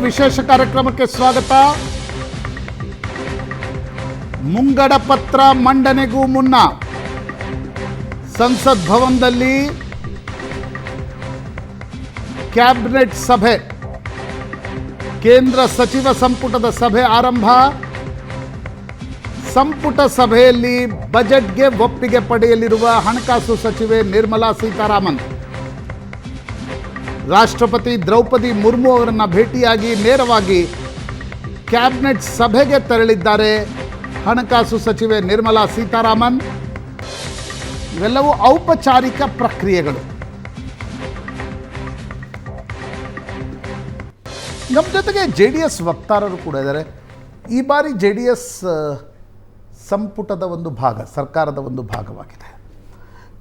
ವಿಶೇಷ ಕಾರ್ಯಕ್ರಮಕ್ಕೆ ಸ್ವಾಗತ. ಮುಂಗಡ ಪತ್ರ ಮಂಡನೆಗೂ ಮುನ್ನ ಸಂಸತ್ ಭವನದಲ್ಲಿ ಕ್ಯಾಬಿನೆಟ್ ಸಭೆ, ಕೇಂದ್ರ ಸಚಿವ ಸಂಪುಟದ ಸಭೆ ಆರಂಭ. ಸಂಪುಟ ಸಭೆಯಲ್ಲಿ ಬಜೆಟ್ಗೆ ಒಪ್ಪಿಗೆ ಪಡೆಯಲಿರುವ ಹಣಕಾಸು ಸಚಿವೆ ನಿರ್ಮಲಾ ಸೀತಾರಾಮನ್ ರಾಷ್ಟ್ರಪತಿ ದ್ರೌಪದಿ ಮುರ್ಮು ಅವರನ್ನು ಭೇಟಿಯಾಗಿ ನೇರವಾಗಿ ಕ್ಯಾಬಿನೆಟ್ ಸಭೆಗೆ ತೆರಳಿದ್ದಾರೆ ಹಣಕಾಸು ಸಚಿವೆ ನಿರ್ಮಲಾ ಸೀತಾರಾಮನ್. ಇವೆಲ್ಲವೂ ಔಪಚಾರಿಕ ಪ್ರಕ್ರಿಯೆಗಳು. ನಮ್ಮ ಜೊತೆಗೆ JDS ವಕ್ತಾರರು ಕೂಡ ಇದ್ದಾರೆ. ಈ ಬಾರಿ JDS ಸಂಪುಟದ ಒಂದು ಭಾಗ, ಸರ್ಕಾರದ ಒಂದು ಭಾಗವಾಗಿದೆ.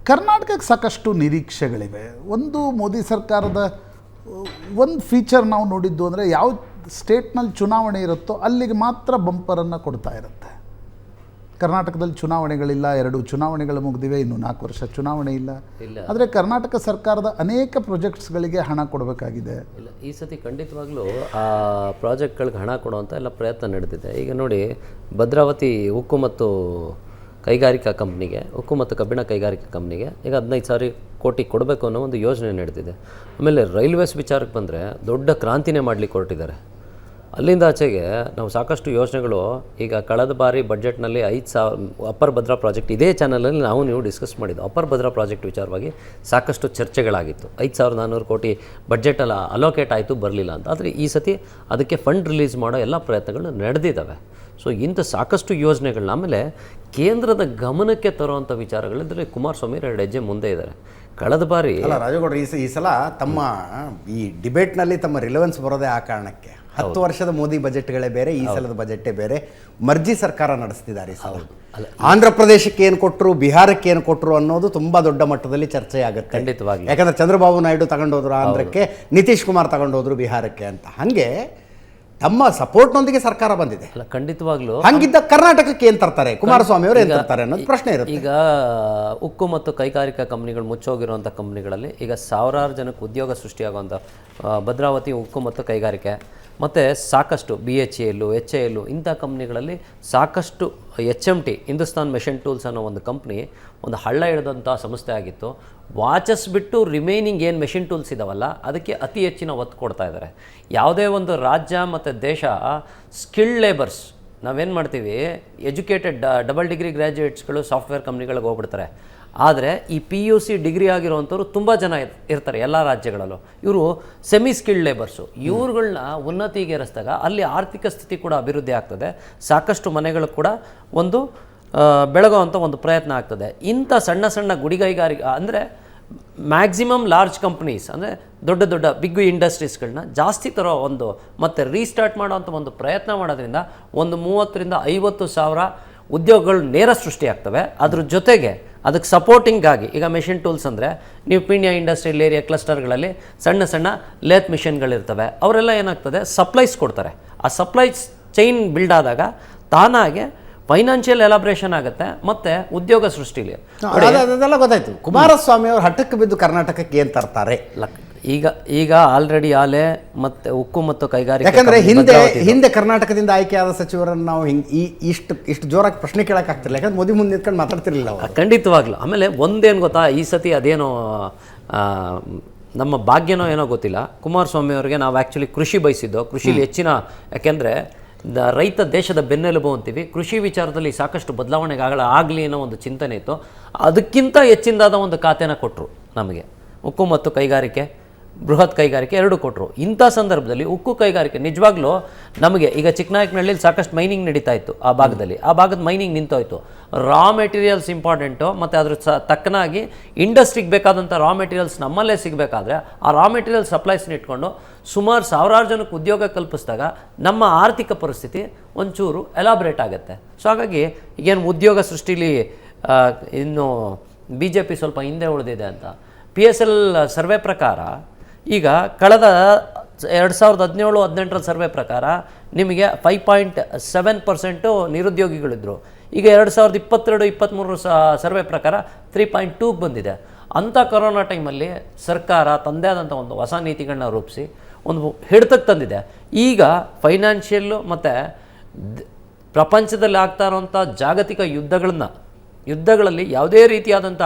ಕರ್ನಾಟಕಕ್ಕೆ ಸಾಕಷ್ಟು ನಿರೀಕ್ಷೆಗಳಿವೆ. ಒಂದು ಮೋದಿ ಸರ್ಕಾರದ ಒಂದು ಫೀಚರ್ ನಾವು ನೋಡಿದ್ದು ಅಂದರೆ, ಯಾವ ಸ್ಟೇಟ್ನಲ್ಲಿ ಚುನಾವಣೆ ಇರುತ್ತೋ ಅಲ್ಲಿಗೆ ಮಾತ್ರ ಬಂಪರನ್ನು ಕೊಡ್ತಾ ಇರುತ್ತೆ. ಕರ್ನಾಟಕದಲ್ಲಿ ಚುನಾವಣೆಗಳಿಲ್ಲ, 2 ಚುನಾವಣೆಗಳು ಮುಗಿದಿವೆ, ಇನ್ನು 4 ವರ್ಷ ಚುನಾವಣೆ ಇಲ್ಲ. ಆದರೆ ಕರ್ನಾಟಕ ಸರ್ಕಾರದ ಅನೇಕ ಪ್ರಾಜೆಕ್ಟ್ಸ್ಗಳಿಗೆ ಹಣ ಕೊಡಬೇಕಾಗಿದೆ. ಇಲ್ಲ, ಈ ಸತಿ ಖಂಡಿತವಾಗ್ಲೂ ಆ ಪ್ರಾಜೆಕ್ಟ್ಗಳಿಗೆ ಹಣ ಕೊಡುವಂಥ ಎಲ್ಲ ಪ್ರಯತ್ನ ನಡೆದಿದೆ. ಈಗ ನೋಡಿ, ಭದ್ರಾವತಿ ಉಕ್ಕು ಮತ್ತು ಕೈಗಾರಿಕಾ ಕಂಪ್ನಿಗೆ, ಉಕ್ಕು ಮತ್ತು ಕಬ್ಬಿಣ ಕೈಗಾರಿಕಾ ಕಂಪ್ನಿಗೆ ಈಗ 15,000 ಕೋಟಿ ಕೊಡಬೇಕು ಅನ್ನೋ ಒಂದು ಯೋಜನೆ ನಡೆದಿದೆ. ಆಮೇಲೆ ರೈಲ್ವೇಸ್ ವಿಚಾರಕ್ಕೆ ಬಂದರೆ ದೊಡ್ಡ ಕ್ರಾಂತಿನೇ ಮಾಡಲಿಕ್ಕೆ ಹೊರಟಿದ್ದಾರೆ. ಅಲ್ಲಿಂದ ಆಚೆಗೆ ನಾವು ಸಾಕಷ್ಟು ಯೋಜನೆಗಳು, ಈಗ ಕಳೆದ ಬಾರಿ ಬಡ್ಜೆಟ್ನಲ್ಲಿ 5,000 ಅಪ್ಪರ್ ಭದ್ರಾ ಪ್ರಾಜೆಕ್ಟ್, ಇದೇ ಚಾನಲಲ್ಲಿ ನೀವು ಡಿಸ್ಕಸ್ ಮಾಡಿದ್ದು ಅಪ್ಪರ್ ಭದ್ರಾ ಪ್ರಾಜೆಕ್ಟ್ ವಿಚಾರವಾಗಿ ಸಾಕಷ್ಟು ಚರ್ಚೆಗಳಾಗಿತ್ತು. 5,400 ಕೋಟಿ ಬಡ್ಜೆಟಲ್ಲಿ ಅಲೋಕೇಟ್ ಆಯಿತು, ಬರಲಿಲ್ಲ ಅಂತ. ಆದರೆ ಈ ಸತಿ ಅದಕ್ಕೆ ಫಂಡ್ ರಿಲೀಸ್ ಮಾಡೋ ಎಲ್ಲ ಪ್ರಯತ್ನಗಳು ನಡೆದಿದ್ದಾವೆ. ಸೊ ಇಂಥ ಸಾಕಷ್ಟು ಯೋಜನೆಗಳನ್ನ, ಆಮೇಲೆ ಕೇಂದ್ರದ ಗಮನಕ್ಕೆ ತರುವಂಥ ವಿಚಾರಗಳಿದ್ದರೆ ಕುಮಾರಸ್ವಾಮಿ 2 ಹೆಜ್ಜೆ ಮುಂದೆ ಇದ್ದಾರೆ. ಕಳೆದ ಬಾರಿ ಅಲ್ಲ ರಾಜೇಗೌಡರು, ಈ ಸಲ ತಮ್ಮ ಈ ಡಿಬೇಟ್ನಲ್ಲಿ ತಮ್ಮ ರಿಲೆವೆನ್ಸ್ ಬರೋದೇ ಆ ಕಾರಣಕ್ಕೆ. 10 ವರ್ಷದ ಮೋದಿ ಬಜೆಟ್ಗಳೇ ಬೇರೆ, ಈ ಸಲದ ಬಜೆಟ್ಟೇ ಬೇರೆ. ಮರ್ಜಿ ಸರ್ಕಾರ ನಡೆಸ್ತಿದ್ದಾರೆ ಈ ಸಲ. ಆಂಧ್ರ ಪ್ರದೇಶಕ್ಕೆ ಏನು ಕೊಟ್ಟರು, ಬಿಹಾರಕ್ಕೆ ಏನು ಕೊಟ್ಟರು ಅನ್ನೋದು ತುಂಬ ದೊಡ್ಡ ಮಟ್ಟದಲ್ಲಿ ಚರ್ಚೆ ಆಗುತ್ತೆ ಖಂಡಿತವಾಗಿ. ಯಾಕಂದರೆ ಚಂದ್ರಬಾಬು ನಾಯ್ಡು ತಗೊಂಡೋದ್ರು ಆಂಧ್ರಕ್ಕೆ, ನಿತೀಶ್ ಕುಮಾರ್ ತಗೊಂಡೋದ್ರು ಬಿಹಾರಕ್ಕೆ ಅಂತ. ಹಾಗೆ ತಮ್ಮ ಸಪೋರ್ಟ್ನೊಂದಿಗೆ ಸರ್ಕಾರ ಬಂದಿದೆ. ಅಲ್ಲ, ಖಂಡಿತವಾಗ್ಲೂ ಹಂಗಿದ್ದ ಕರ್ನಾಟಕಕ್ಕೆ ಏನು ತರ್ತಾರೆ, ಕುಮಾರಸ್ವಾಮಿ ಅವರು ಏನು ತರ್ತಾರೆ ಅನ್ನೋದು ಪ್ರಶ್ನೆ ಇರುತ್ತೆ. ಈಗ ಉಕ್ಕು ಮತ್ತು ಕೈಗಾರಿಕಾ ಕಂಪ್ನಿಗಳು ಮುಚ್ಚೋಗಿರುವಂಥ ಕಂಪ್ನಿಗಳಲ್ಲಿ ಈಗ 1000 ಜನಕ್ಕೆ ಉದ್ಯೋಗ ಸೃಷ್ಟಿಯಾಗುವಂಥ ಭದ್ರಾವತಿ ಉಕ್ಕು ಮತ್ತು ಕೈಗಾರಿಕೆ, ಮತ್ತು ಸಾಕಷ್ಟು BHEL, HAL ಇಂಥ ಕಂಪ್ನಿಗಳಲ್ಲಿ ಸಾಕಷ್ಟು HMT, ಹಿಂದೂಸ್ತಾನ್ ಮೆಷಿನ್ ಟೂಲ್ಸ್ ಅನ್ನೋ ಒಂದು ಕಂಪ್ನಿ ಒಂದು ಹಳ್ಳ ಹಿಡಿದಂಥ ಸಂಸ್ಥೆ ಆಗಿತ್ತು. ವಾಚಸ್ ಬಿಟ್ಟು ರಿಮೈನಿಂಗ್ ಏನು ಮೆಷಿನ್ ಟೂಲ್ಸ್ ಇದಾವಲ್ಲ, ಅದಕ್ಕೆ ಅತಿ ಹೆಚ್ಚಿನ ಒತ್ತು ಕೊಡ್ತಾ ಇದ್ದಾರೆ. ಯಾವುದೇ ಒಂದು ರಾಜ್ಯ ಮತ್ತು ದೇಶ ಸ್ಕಿಲ್ಡ್ ಲೇಬರ್ಸ್, ನಾವೇನು ಮಾಡ್ತೀವಿ, ಎಜುಕೇಟೆಡ್ ಡಬಲ್ ಡಿಗ್ರಿ ಗ್ರ್ಯಾಜುಯೇಟ್ಸ್ಗಳು ಸಾಫ್ಟ್ವೇರ್ ಕಂಪ್ನಿಗಳಿಗೆ ಹೋಗ್ಬಿಡ್ತಾರೆ. ಆದರೆ ಈ PUC ಡಿಗ್ರಿ ಆಗಿರುವಂಥವ್ರು ತುಂಬ ಜನ ಇರ್ತಾರೆ ಎಲ್ಲ ರಾಜ್ಯಗಳಲ್ಲೂ. ಇವರು ಸೆಮಿ ಸ್ಕಿಲ್ಡ್ ಲೇಬರ್ಸು. ಇವ್ರುಗಳನ್ನ ಉನ್ನತಿಗೇರಿಸಿದಾಗ ಅಲ್ಲಿ ಆರ್ಥಿಕ ಸ್ಥಿತಿ ಕೂಡ ಅಭಿವೃದ್ಧಿ ಆಗ್ತದೆ, ಸಾಕಷ್ಟು ಮನೆಗಳು ಕೂಡ ಒಂದು ಬೆಳಗುವಂಥ ಒಂದು ಪ್ರಯತ್ನ ಆಗ್ತದೆ. ಇಂಥ ಸಣ್ಣ ಸಣ್ಣ ಗುಡಿಗೈಗಾರಿಕೆ ಅಂದರೆ ಮ್ಯಾಕ್ಸಿಮಮ್ ಲಾರ್ಜ್ ಕಂಪ್ನೀಸ್, ಅಂದರೆ ದೊಡ್ಡ ದೊಡ್ಡ ಬಿಗ್ ಇಂಡಸ್ಟ್ರೀಸ್ಗಳನ್ನ ಜಾಸ್ತಿ ತರೋ ಒಂದು ಮತ್ತು ರೀಸ್ಟಾರ್ಟ್ ಮಾಡೋವಂಥ ಒಂದು ಪ್ರಯತ್ನ ಮಾಡೋದ್ರಿಂದ ಒಂದು 30,000-50,000 ಉದ್ಯೋಗಗಳು ನೇರ ಸೃಷ್ಟಿಯಾಗ್ತವೆ. ಅದ್ರ ಜೊತೆಗೆ ಅದಕ್ಕೆ ಸಪೋರ್ಟಿಂಗಾಗಿ ಈಗ ಮೆಷಿನ್ ಟೂಲ್ಸ್ ಅಂದರೆ, ನೀವು ಪೀಣ್ಯ ಇಂಡಸ್ಟ್ರಿಯಲ್ ಏರಿಯಾ ಕ್ಲಸ್ಟರ್ಗಳಲ್ಲಿ ಸಣ್ಣ ಸಣ್ಣ ಲೇತ್ ಮಿಷನ್ಗಳಿರ್ತವೆ, ಅವರೆಲ್ಲ ಏನಾಗ್ತದೆ ಸಪ್ಲೈಸ್ ಕೊಡ್ತಾರೆ. ಆ ಸಪ್ಲೈಸ್ ಚೈನ್ ಬಿಲ್ಡ್ ಆದಾಗ ತಾನಾಗೆ ಫೈನಾನ್ಷಿಯಲ್ ಎಲಾಬ್ರೇಷನ್ ಆಗುತ್ತೆ ಮತ್ತು ಉದ್ಯೋಗ ಸೃಷ್ಟಿಲಿ. ಅದೆಲ್ಲ ಗೊತ್ತಾಯ್ತು. ಕುಮಾರಸ್ವಾಮಿ ಅವರು ಹಠಕ್ಕೆ ಬಿದ್ದು ಕರ್ನಾಟಕಕ್ಕೆ ಏನು ತರ್ತಾರೆ? ಈಗ ಆಲ್ರೆಡಿ ಆಲೆ ಮತ್ತು ಉಕ್ಕು ಮತ್ತು ಕೈಗಾರಿಕೆ, ಯಾಕಂದ್ರೆ ಹಿಂದೆ ಕರ್ನಾಟಕದಿಂದ ಆಯ್ಕೆಯಾದ ಸಚಿವರನ್ನು ನಾವು ಇಷ್ಟು ಜೋರಾಗಿ ಪ್ರಶ್ನೆ ಕೇಳೋಕ್ಕಾಗ್ತಿರಲಿಲ್ಲ, ಯಾಕಂದ್ರೆ ಮೋದಿ ಮುಂದೆ ನಿಂತ್ಕೊಂಡು ಮಾತಾಡ್ತಿರ್ಲಿಲ್ಲ ಅವರು. ಖಂಡಿತವಾಗ್ಲು. ಆಮೇಲೆ ಒಂದೇನು ಗೊತ್ತಾ, ಈ ಸತಿ ಅದೇನೋ ನಮ್ಮ ಭಾಗ್ಯನೋ ಏನೋ ಗೊತ್ತಿಲ್ಲ, ಕುಮಾರಸ್ವಾಮಿ ಅವರಿಗೆ ನಾವು ಆ್ಯಕ್ಚುಲಿ ಕೃಷಿ ಬಯಸಿದ್ದೋ, ಕೃಷಿಲಿ ಹೆಚ್ಚಿನ, ಯಾಕೆಂದರೆ ರೈತ ದೇಶದ ಬೆನ್ನೆಲುಬು ಅಂತೀವಿ, ಕೃಷಿ ವಿಚಾರದಲ್ಲಿ ಸಾಕಷ್ಟು ಬದಲಾವಣೆಗಳಾಗಲಿ ಅನ್ನೋ ಒಂದು ಚಿಂತನೆ ಇತ್ತು. ಅದಕ್ಕಿಂತ ಹೆಚ್ಚಿನದಾದ ಒಂದು ಖಾತೆನ ಕೊಟ್ಟರು ನಮಗೆ. ಉಕ್ಕು ಮತ್ತು ಕೈಗಾರಿಕೆ, ಬೃಹತ್ ಕೈಗಾರಿಕೆ 2 ಕೊಟ್ಟರು. ಇಂಥ ಸಂದರ್ಭದಲ್ಲಿ ಉಕ್ಕು ಕೈಗಾರಿಕೆ ನಿಜವಾಗ್ಲೂ ನಮಗೆ, ಈಗ ಚಿಕ್ಕನಾಯಕನಹಳ್ಳಿಲಿ ಸಾಕಷ್ಟು ಮೈನಿಂಗ್ ನಡೀತಾ ಇತ್ತು, ಆ ಭಾಗದಲ್ಲಿ ಆ ಭಾಗದ ಮೈನಿಂಗ್ ನಿಂತೋಯ್ತು. ರಾ ಮೆಟೀರಿಯಲ್ಸ್ ಇಂಪಾರ್ಟೆಂಟು, ಮತ್ತು ಅದ್ರ ತಕ್ಕನಾಗಿ ಇಂಡಸ್ಟ್ರಿಗೆ ಬೇಕಾದಂಥ ರಾ ಮೆಟೀರಿಯಲ್ಸ್ ನಮ್ಮಲ್ಲೇ ಸಿಗಬೇಕಾದ್ರೆ ಆ ರಾ ಮೆಟೀರಿಯಲ್ ಸಪ್ಲೈಸ್ನ ಇಟ್ಕೊಂಡು ಸುಮಾರು 1000 ಜನಕ್ಕೆ ಉದ್ಯೋಗ ಕಲ್ಪಿಸಿದಾಗ ನಮ್ಮ ಆರ್ಥಿಕ ಪರಿಸ್ಥಿತಿ ಒಂಚೂರು ಎಲಾಬ್ರೇಟ್ ಆಗುತ್ತೆ. ಸೊ ಹಾಗಾಗಿ ಈಗೇನು ಉದ್ಯೋಗ ಸೃಷ್ಟಿಲಿ ಇನ್ನು BJP ಸ್ವಲ್ಪ ಹಿಂದೆ ಉಳಿದಿದೆ ಅಂತ PSL ಸರ್ವೆ ಪ್ರಕಾರ, ಈಗ ಕಳೆದ 2017-18 ಸರ್ವೆ ಪ್ರಕಾರ ನಿಮಗೆ 5.7% ನಿರುದ್ಯೋಗಿಗಳಿದ್ದರು. ಈಗ 2022-23 ಸರ್ವೆ ಪ್ರಕಾರ 3.2 ಬಂದಿದೆ. ಅಂಥ ಕೊರೋನಾ ಟೈಮಲ್ಲಿ ಸರ್ಕಾರ ತಂದೆ ಆದಂಥ ಒಂದು ಹೊಸ ನೀತಿಗಳನ್ನ ರೂಪಿಸಿ ಒಂದು ಹಿಡಿತಕ್ಕೆ ತಂದಿದೆ. ಈಗ ಫೈನಾನ್ಷಿಯಲ್ಲು ಮತ್ತು ಪ್ರಪಂಚದಲ್ಲಿ ಆಗ್ತಾ ಇರೋಂಥ ಜಾಗತಿಕ ಯುದ್ಧಗಳಲ್ಲಿ ಯಾವುದೇ ರೀತಿಯಾದಂಥ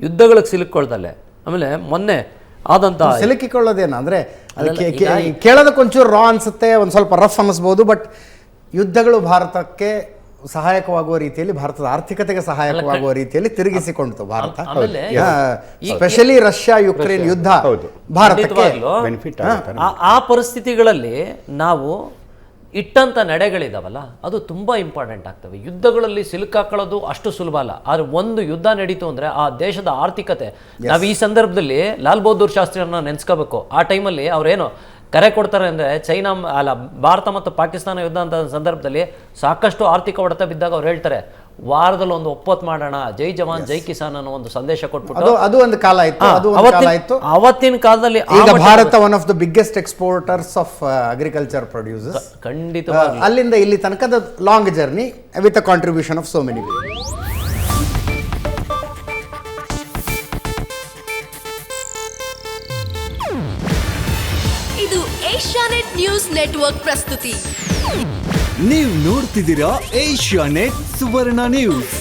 ಯುದ್ಧಗಳಿಗೆ ಸಿಲುಕೊಳ್ದಲ್ಲೇ, ಆಮೇಲೆ ಮೊನ್ನೆ ಆದಂಥ ಸಿಲುಕಿಕೊಳ್ಳೋದೇನು ಅಂದರೆ ಕೇಳೋದಕ್ಕೊಂಚೂರು ರಾ ಅನಿಸುತ್ತೆ, ಒಂದು ಸ್ವಲ್ಪ ರಫ್ ಅನ್ನಿಸ್ಬೋದು. ಬಟ್ ಯುದ್ಧಗಳು ಭಾರತಕ್ಕೆ ಸಹಾಯಕವಾಗುವ ರೀತಿಯಲ್ಲಿ, ಭಾರತದ ಆರ್ಥಿಕತೆಗೆ ಸಹಾಯಕವಾಗುವ ರೀತಿಯಲ್ಲಿ ತಿರುಗಿಸಿಕೊಂಡಿತು ಭಾರತ. ಸ್ಪೆಷಲಿ ರಷ್ಯಾ ಯುಕ್ರೇನ್ ಯುದ್ಧ ಭಾರತಕ್ಕೆ ಬೆನಿಫಿಟ್ ಆ ಪರಿಸ್ಥಿತಿಗಳಲ್ಲಿ ನಾವು ಇಟ್ಟಂಥ ನಡೆಗಳಿದಾವಲ್ಲ, ಅದು ತುಂಬ ಇಂಪಾರ್ಟೆಂಟ್ ಆಗ್ತವೆ. ಯುದ್ಧಗಳಲ್ಲಿ ಸಿಲುಕಾಕೊಳ್ಳೋದು ಅಷ್ಟು ಸುಲಭ ಅಲ್ಲ. ಆದರೆ ಒಂದು ಯುದ್ಧ ನಡೀತು ಅಂದರೆ ಆ ದೇಶದ ಆರ್ಥಿಕತೆ, ನಾವು ಈ ಸಂದರ್ಭದಲ್ಲಿ ಲಾಲ್ ಬಹದ್ದೂರ್ ಶಾಸ್ತ್ರಿಯವ್ರನ್ನ ನೆನೆಸ್ಕೋಬೇಕು. ಆ ಟೈಮಲ್ಲಿ ಅವ್ರೇನು ಕರೆ ಕೊಡ್ತಾರೆ ಅಂದರೆ ಭಾರತ ಮತ್ತು ಪಾಕಿಸ್ತಾನ ಯುದ್ಧ ಅಂತ ಸಂದರ್ಭದಲ್ಲಿ ಸಾಕಷ್ಟು ಆರ್ಥಿಕ ಹೊಡೆತ ಬಿದ್ದಾಗ ಅವ್ರು ಹೇಳ್ತಾರೆ, ವಾರದಲ್ಲಿ ಒಂದು ಒಪ್ಪತ್ತು ಮಾಡೋಣ, ಜೈ ಜವಾನ್ ಜೈ ಕಿಸಾನ್ ಅನ್ನೋ ಒಂದು ಸಂದೇಶ ಕೊಟ್ಬಿಟ್ಟು ಅದು ಒಂದು ಕಾಲ ಇತ್ತು. ಅವತ್ತಿನ ಕಾಲದಲ್ಲಿ ಈಗ ಭಾರತ one of the biggest exporters of agriculture producers. ಖಂಡಿತವಾಗಿ ಅಲ್ಲಿಂದ ಇಲ್ಲಿ ತನಕದ long journey with a contribution of so many. ಇದು ಏಷ್ಯಾನೆಟ್ ನ್ಯೂಸ್ ನೆಟ್ವರ್ಕ್ ಪ್ರಸ್ತುತಿ. ನೀವು ನೋಡ್ತಿದ್ದೀರಾ ಏಷ್ಯಾನೆಟ್ ಸುವರ್ಣ ನ್ಯೂಸ್.